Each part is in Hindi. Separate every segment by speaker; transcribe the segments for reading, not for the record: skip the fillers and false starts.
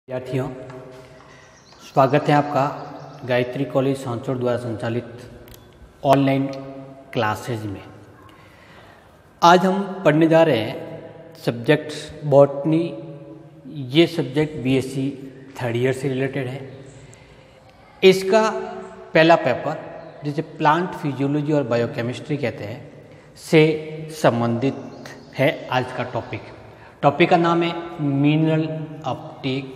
Speaker 1: विद्यार्थियों, स्वागत है आपका गायत्री कॉलेज सांचौर द्वारा संचालित ऑनलाइन क्लासेज में। आज हम पढ़ने जा रहे हैं सब्जेक्ट बॉटनी। ये सब्जेक्ट बीएससी थर्ड ईयर से रिलेटेड है। इसका पहला पेपर, जिसे प्लांट फिजियोलॉजी और बायोकेमिस्ट्री कहते हैं, से संबंधित है आज का टॉपिक का नाम है मिनरल अपटेक।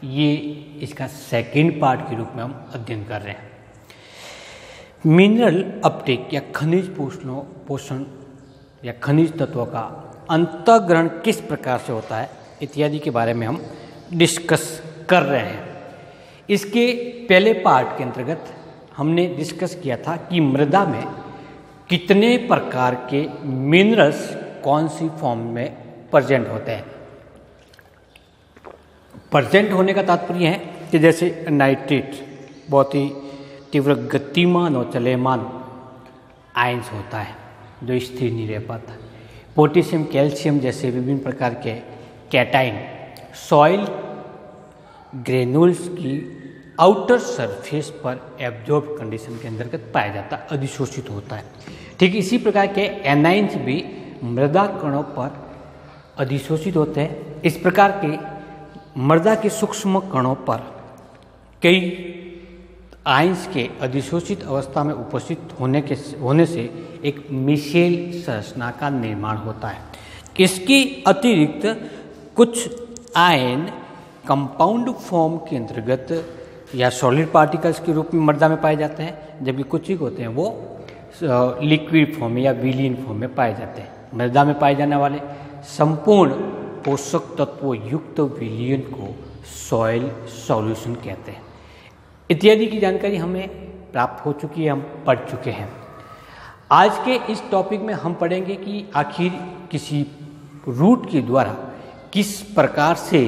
Speaker 1: ये इसका सेकंड पार्ट के रूप में हम अध्ययन कर रहे हैं। मिनरल अपटेक या खनिज पोषण या खनिज तत्वों का अंतःग्रहण किस प्रकार से होता है इत्यादि के बारे में हम डिस्कस कर रहे हैं। इसके पहले पार्ट के अंतर्गत हमने डिस्कस किया था कि मृदा में कितने प्रकार के मिनरल्स कौन सी फॉर्म में प्रेजेंट होते हैं। प्रेजेंट होने का तात्पर्य है कि जैसे नाइट्रेट बहुत ही तीव्र गतिमान और चलयमान आयंस होता है जो स्थिर नहीं रह पाता। पोटेशियम, कैल्शियम जैसे विभिन्न प्रकार के कैटाइन सॉइल ग्रेन्यूल्स की आउटर सरफेस पर एब्जॉर्ब कंडीशन के अंतर्गत पाया जाता है, अधिशोषित होता है। ठीक इसी प्रकार के एनाइंस भी मृदा कणों पर अधिशोषित होते हैं। इस प्रकार के मृदा के सूक्ष्म कणों पर कई आयंस के अधिशोषित अवस्था में उपस्थित होने से एक मिशेल संरचना का निर्माण होता है। इसके अतिरिक्त कुछ आयन कंपाउंड फॉर्म के अंतर्गत या सॉलिड पार्टिकल्स के रूप में मृदा में पाए जाते हैं, जबकि कुछ ही होते हैं वो लिक्विड फॉर्म या विलीन फॉर्म में पाए जाते हैं। मृदा में पाए जाने वाले संपूर्ण पोषक तत्वों युक्त विलयन को सॉइल सॉल्यूशन कहते हैं। इत्यादि की जानकारी हमें प्राप्त हो चुकी है, हम पढ़ चुके हैं। आज के इस टॉपिक में हम पढ़ेंगे कि आखिर किसी रूट के द्वारा किस प्रकार से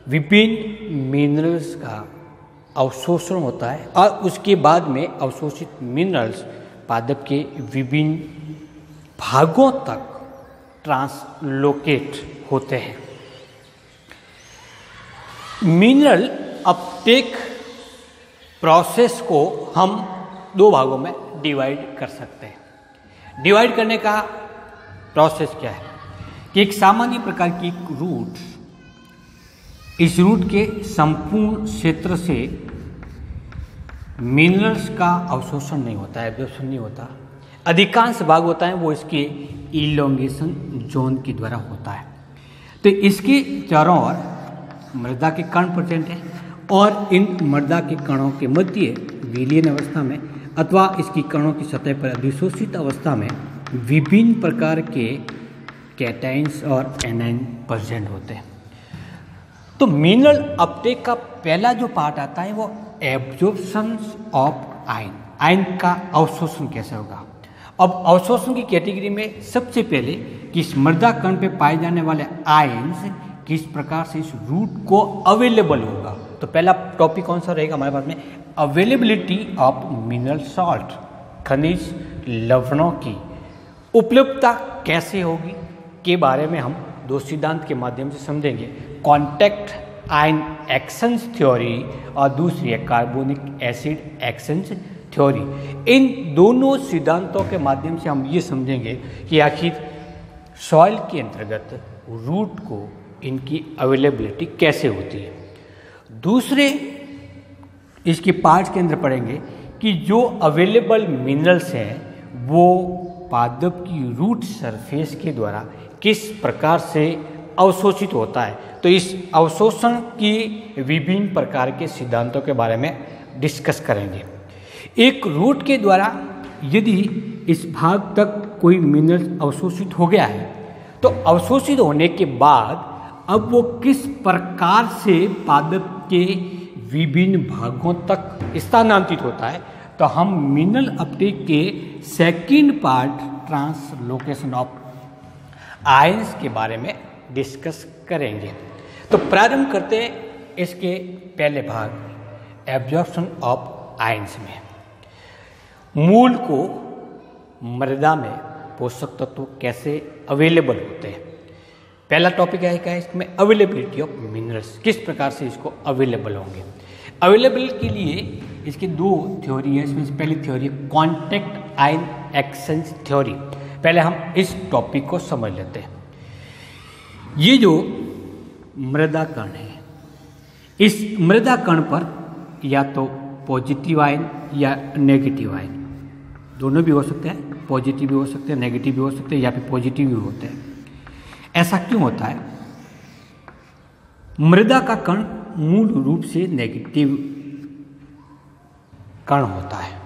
Speaker 1: विभिन्न मिनरल्स का अवशोषण होता है और उसके बाद में अवशोषित मिनरल्स पादप के विभिन्न भागों तक ट्रांसलोकेट होते हैं। मिनरल अपटेक प्रोसेस को हम दो भागों में डिवाइड कर सकते हैं। डिवाइड करने का प्रोसेस क्या है कि एक सामान्य प्रकार की एक रूट, इस रूट के संपूर्ण क्षेत्र से मिनरल्स का अवशोषण नहीं होता है, एब्जॉर्प्शन नहीं होता। अधिकांश भाग होता है वो इसके इलोंगेशन जोन के द्वारा होता है। तो इसके चारों ओर मृदा के कण प्रेजेंट हैं और इन मृदा के कणों के मध्य विलीन अवस्था में अथवा इसकी कणों की सतह पर अधिशोषित अवस्था में विभिन्न प्रकार के कैटाइन्स और एनाइन प्रेजेंट होते हैं। तो मिनरल अपटेक का पहला जो पार्ट आता है वो एब्जॉर्प्शन ऑफ आयन, आयन का अवशोषण कैसे होगा। अब अवशोषण की कैटेगरी में सबसे पहले कि इस मृदा कण पे पाए जाने वाले आयन्स किस प्रकार से इस रूट को अवेलेबल होगा। तो पहला टॉपिक कौन सा रहेगा हमारे पास में, अवेलेबिलिटी ऑफ मिनरल सॉल्ट, खनिज लवणों की उपलब्धता कैसे होगी के बारे में हम दो सिद्धांत के माध्यम से समझेंगे। कॉन्टैक्ट आयन एक्सचेंज थ्योरी और दूसरी है कार्बोनिक एसिड एक्सचेंज थ्योरी। इन दोनों सिद्धांतों के माध्यम से हम ये समझेंगे कि आखिर सॉइल के अंतर्गत रूट को इनकी अवेलेबिलिटी कैसे होती है। दूसरे इसके पार्ट्स के अंदर पढ़ेंगे कि जो अवेलेबल मिनरल्स हैं वो पादप की रूट सरफेस के द्वारा किस प्रकार से अवशोषित होता है। तो इस अवशोषण की विभिन्न प्रकार के सिद्धांतों के बारे में डिस्कस करेंगे। एक रूट के द्वारा यदि इस भाग तक कोई मिनरल अवशोषित हो गया है तो अवशोषित होने के बाद अब वो किस प्रकार से पादप के विभिन्न भागों तक स्थानांतरित होता है, तो हम मिनरल अपटेक के second part translocation of ions के बारे में डिस्कस करेंगे। तो प्रारंभ करते हैं इसके पहले भाग एब्जॉर्प्शन ऑफ आयंस में। मूल को मृदा में पोषक तत्व कैसे अवेलेबल होते हैं। पहला टॉपिक है इसमें अवेलेबिलिटी ऑफ मिनरल्स, किस प्रकार से इसको अवेलेबल होंगे। अवेलेबल के लिए इसकी दो थ्योरी है। इसमें से पहली थ्योरी है कॉन्टैक्ट आयन एक्सचेंज थ्योरी। पहले हम इस टॉपिक को समझ लेते हैं। ये जो मृदा कण है, इस मृदा कण पर या तो पॉजिटिव आयन या नेगेटिव आयन दोनों भी हो सकते हैं, पॉजिटिव भी हो सकते हैं, नेगेटिव भी हो सकते हैं, या फिर पॉजिटिव भी होते हैं। ऐसा क्यों होता है? मृदा का कण मूल रूप से नेगेटिव कण होता है।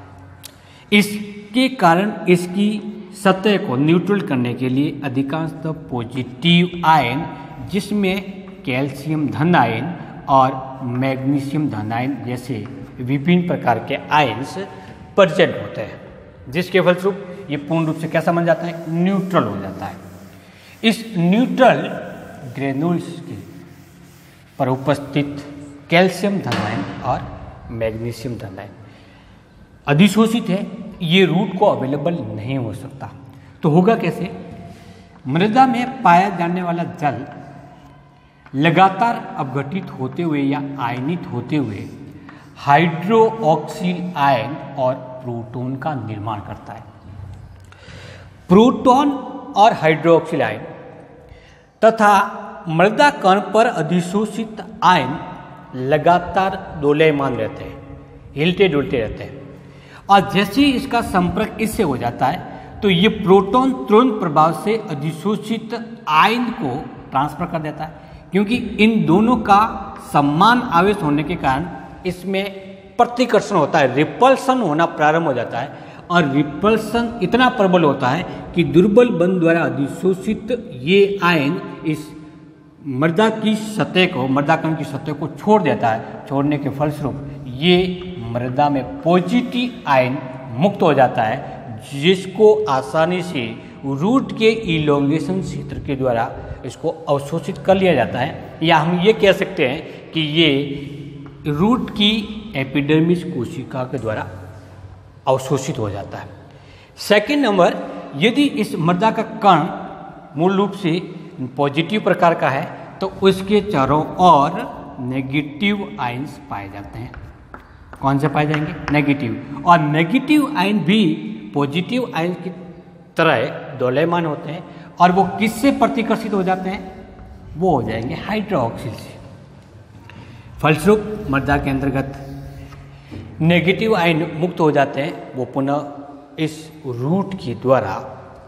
Speaker 1: इसके कारण इसकी सतह को न्यूट्रल करने के लिए अधिकांशतः पॉजिटिव आयन, जिसमें कैल्शियम धन आयन और मैग्नीशियम धन आयन जैसे विभिन्न प्रकार के आयन्स प्रेजेंट होते हैं, जिसके फलस्वरूप ये पूर्ण रूप से कैसा बन जाता है? न्यूट्रल हो जाता है। इस न्यूट्रल ग्रेन्यूल्स के पर उपस्थित कैल्शियम धन आयन और मैग्नीशियम धन आयन अधिशोषित है, ये रूट को अवेलेबल नहीं हो सकता। तो होगा कैसे? मृदा में पाया जाने वाला जल लगातार अपघटित होते हुए या आयनित होते हुए हाइड्रोक्सिल आयन और प्रोटॉन का निर्माण करता है। प्रोटॉन और हाइड्रोक्सिल आयन तथा मृदा कण पर अधिशोषित आयन लगातार दोलयमान रहते हैं, हिलते डुलते रहते हैं, और जैसे ही इसका संपर्क इससे हो जाता है तो ये प्रोटॉन तुरंत प्रभाव से अधिशोषित आयन को ट्रांसफर कर देता है, क्योंकि इन दोनों का समान आवेश होने के कारण इसमें प्रतिकर्षण होता है, रिपल्सन होना प्रारंभ हो जाता है, और रिपल्सन इतना प्रबल होता है कि दुर्बल बंध द्वारा अधिशोषित ये आयन इस मृदा की सतह को, मृदा कण की सतह को छोड़ देता है। छोड़ने के फलस्वरूप ये मृदा में पॉजिटिव आयन मुक्त हो जाता है, जिसको आसानी से रूट के इलोंगेशन क्षेत्र के द्वारा इसको अवशोषित कर लिया जाता है, या हम ये कह सकते हैं कि ये रूट की एपिडर्मिस कोशिका के द्वारा अवशोषित हो जाता है। सेकंड नंबर, यदि इस मृदा का कण मूल रूप से पॉजिटिव प्रकार का है तो उसके चारों ओर नेगेटिव आयन्स पाए जाते हैं। कौन से पाए जाएंगे? नेगेटिव। और नेगेटिव आयन भी पॉजिटिव आयन की तरह दोलयमान होते हैं, और वो किससे प्रतिकर्षित हो जाते हैं? वो हो जाएंगे हाइड्रोक्सिल से। फलस्वरूप मृदा के अंतर्गत नेगेटिव आयन मुक्त हो जाते हैं, वो पुनः इस रूट के द्वारा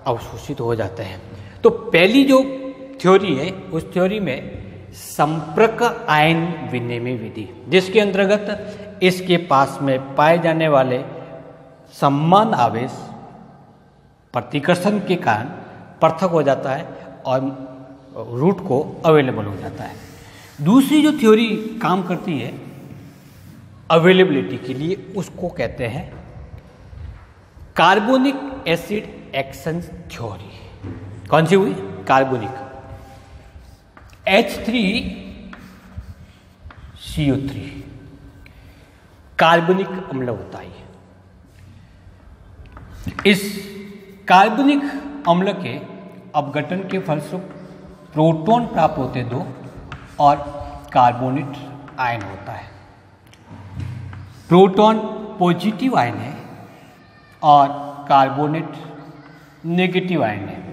Speaker 1: अवशोषित हो जाते हैं। तो पहली जो थ्योरी है उस थ्योरी में संपर्क आयन विनिमय विधि, जिसके अंतर्गत इसके पास में पाए जाने वाले समान आवेश प्रतिकर्षण के कारण पृथक हो जाता है और रूट को अवेलेबल हो जाता है। दूसरी जो थ्योरी काम करती है अवेलेबिलिटी के लिए, उसको कहते हैं कार्बोनिक एसिड एक्सचेंज थ्योरी। कौन सी हुई? कार्बोनिक। H3CO3 कार्बनिक अम्ल होता है। इस कार्बनिक अम्ल के अपघटन के फलस्वरूप प्रोटॉन प्राप्त होते दो और कार्बोनेट आयन होता है। प्रोटॉन पॉजिटिव आयन है और कार्बोनेट नेगेटिव आयन है।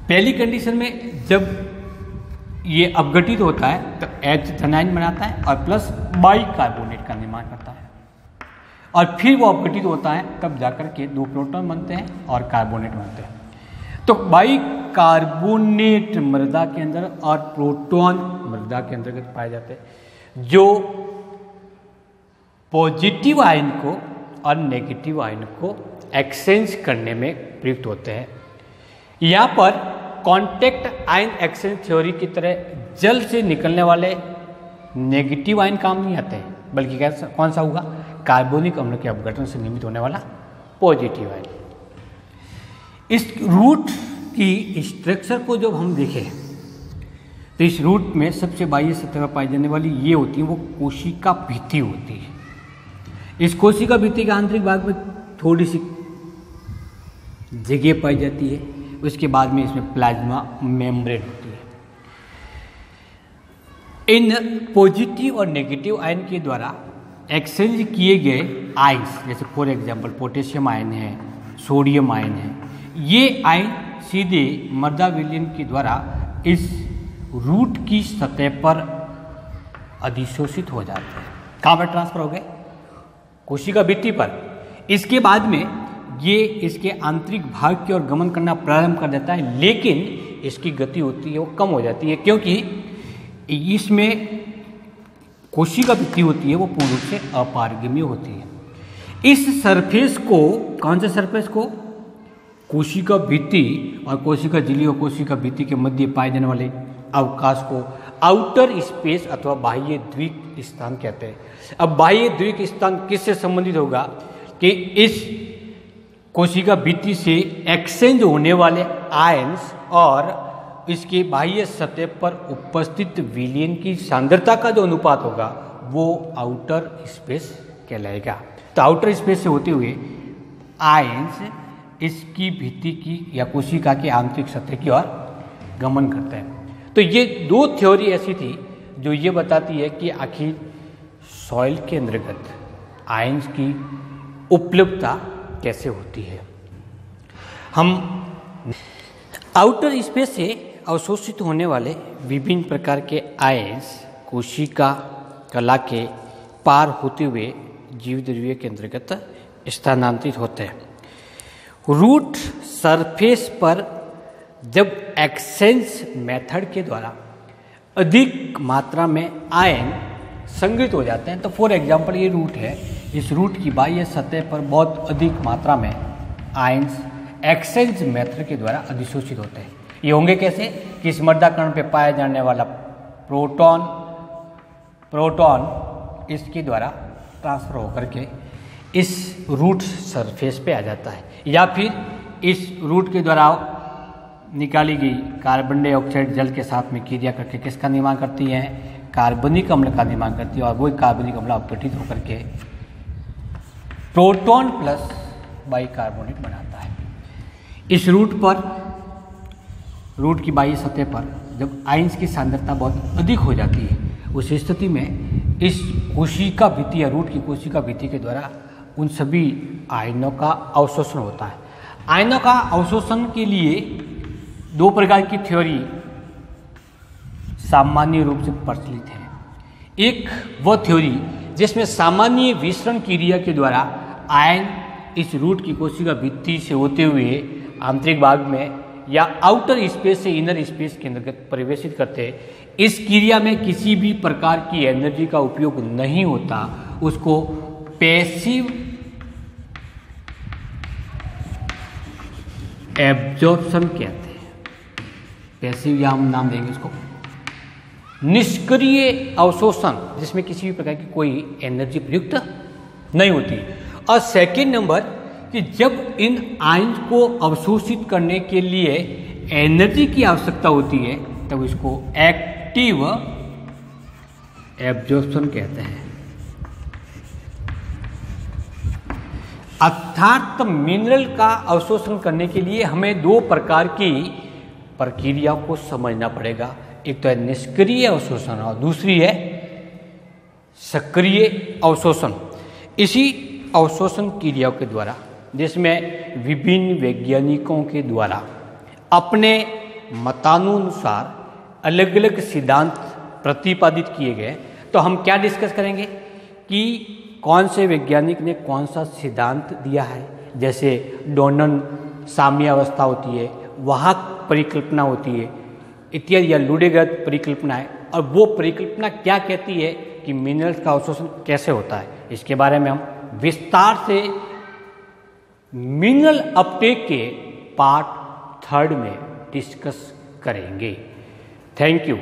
Speaker 1: पहली कंडीशन में जब ये अपघटित होता है तो H धनायन बनाता है और प्लस बाई कार्बोनेट का निर्माण करता है, और फिर वो अपघटित होता है तब जाकर के दो प्रोटॉन बनते हैं और कार्बोनेट बनते हैं। तो बाई कार्बोनेट मृदा के अंदर और प्रोटॉन मृदा के अंतर्गत पाए जाते हैं, जो पॉजिटिव आयन को और नेगेटिव आयन को एक्सचेंज करने में प्रयुक्त होते हैं। यहाँ पर कॉन्टैक्ट आयन एक्सचेंज थ्योरी की तरह जल से निकलने वाले नेगेटिव आयन काम नहीं आते हैं, बल्कि कौन सा होगा? कार्बोनिक अम्ल के अपघटन से निर्मित होने वाला पॉजिटिव आयन। इस रूट की स्ट्रक्चर को जब हम देखें तो इस रूट में सबसे बाह्य सतह पर पाई जाने वाली ये होती है वो कोशिका भित्ति होती है। इस कोशिका भित्ति के आंतरिक भाग में थोड़ी सी जगह पाई जाती है, उसके बाद में इसमें प्लाज्मा मेम्ब्रेन होती है। इन पॉजिटिव और नेगेटिव आयन के द्वारा एक्सचेंज किए गए आयन्स, जैसे फॉर एग्जांपल पोटेशियम आयन है, सोडियम आयन है, ये आयन सीधे मृदा विलयन के द्वारा इस रूट की सतह पर अधिशोषित हो जाते हैं। कहाँ पर ट्रांसफर हो गए? कोशिका भित्ति पर। इसके बाद में ये इसके आंतरिक भाग की ओर गमन करना प्रारंभ कर देता है, लेकिन इसकी गति होती है वो कम हो जाती है, क्योंकि इसमें कोशिका भित्ति होती है वो पूर्ण रूप से अपारगम्य होती है। इस सरफेस को, कौन से सरफेस को? कोशिका भित्ति और कोशिका झिल्ली और कोशिका भित्ति के मध्य पाए जाने वाले अवकाश को आउटर स्पेस अथवा बाह्य द्वीप स्थान कहते हैं। अब बाह्य द्वीप स्थान किससे संबंधित होगा कि इस कोशिका भित्ति से एक्सचेंज होने वाले आयन्स और इसके बाह्य सतह पर उपस्थित विलयन की सांद्रता का जो अनुपात होगा वो आउटर स्पेस कहलाएगा। तो आउटर स्पेस से होते हुए आयन्स इसकी भित्ति की या कोशिका के आंतरिक सतह की ओर गमन करते हैं। तो ये दो थ्योरी ऐसी थी जो ये बताती है कि आखिर सॉइल के अंतर्गत आयन्स की उपलब्धता कैसे होती है। हम आउटर स्पेस से अवशोषित होने वाले विभिन्न प्रकार के आयन्स कोशिका कला के पार होते हुए जीवद्रव्य के अंतर्गत स्थानांतरित होते हैं। रूट सरफेस पर जब एक्सचेंज मेथड के द्वारा अधिक मात्रा में आयन संग्रहित हो जाते हैं, तो फॉर एग्जांपल ये रूट है, इस रूट की बाह्य सतह पर बहुत अधिक मात्रा में आयन्स एक्सचेंज मेथड के द्वारा अधिशोषित होते हैं। ये होंगे कैसे कि इस मृदा कण पे पाया जाने वाला प्रोटॉन इसके द्वारा ट्रांसफर होकर के इस रूट सरफेस पे आ जाता है, या फिर इस रूट के द्वारा निकाली गई कार्बन डाइऑक्साइड जल के साथ में क्रिया करके किसका निर्माण करती है? कार्बनिक अम्ल का निर्माण करती है, और वही कार्बनिक अम्ल अपघटित होकर के प्रोटॉन प्लस बाइकार्बोनेट बनाता है। इस रूट पर, रूट की बाह्य सतह पर जब आयन्स की सांद्रता बहुत अधिक हो जाती है, उस स्थिति में इस कोशिका भित्ति या रूट की कोशिका भित्ति के द्वारा उन सभी आयनों का अवशोषण होता है। आयनों का अवशोषण के लिए दो प्रकार की थ्योरी सामान्य रूप से प्रचलित है। एक वह थ्योरी जिसमें सामान्य विसरण क्रिया के द्वारा आयन इस रूट की कोशिका भित्ति से होते हुए आंतरिक भाग में या आउटर स्पेस से इनर स्पेस के अंतर्गत प्रवेशित करते हैं। इस क्रिया में किसी भी प्रकार की एनर्जी का उपयोग नहीं होता, उसको पैसिव एब्जॉर्प्शन कहते हैं। पैसिव या हम नाम देंगे इसको निष्क्रिय अवशोषण, जिसमें किसी भी प्रकार की कोई एनर्जी प्रयुक्त नहीं होती। और सेकेंड नंबर कि जब इन आयन्स को अवशोषित करने के लिए एनर्जी की आवश्यकता होती है तब इसको एक्टिव एब्जॉर्प्शन कहते हैं। अर्थात मिनरल का अवशोषण करने के लिए हमें दो प्रकार की प्रक्रिया को समझना पड़ेगा। एक तो है निष्क्रिय अवशोषण और दूसरी है सक्रिय अवशोषण। इसी अवशोषण क्रियाओं के द्वारा, जिसमें विभिन्न वैज्ञानिकों के द्वारा अपने मतानुसार अलग अलग सिद्धांत प्रतिपादित किए गए, तो हम क्या डिस्कस करेंगे कि कौन से वैज्ञानिक ने कौन सा सिद्धांत दिया है। जैसे डोनन साम्यावस्था होती है, वाहक परिकल्पना होती है इत्यादि, या लुडेगत परिकल्पना है, और वो परिकल्पना क्या कहती है कि मिनरल्स का अवशोषण कैसे होता है। इसके बारे में हम विस्तार से मिनरल अपटेक के पार्ट 3 में डिस्कस करेंगे। Thank you.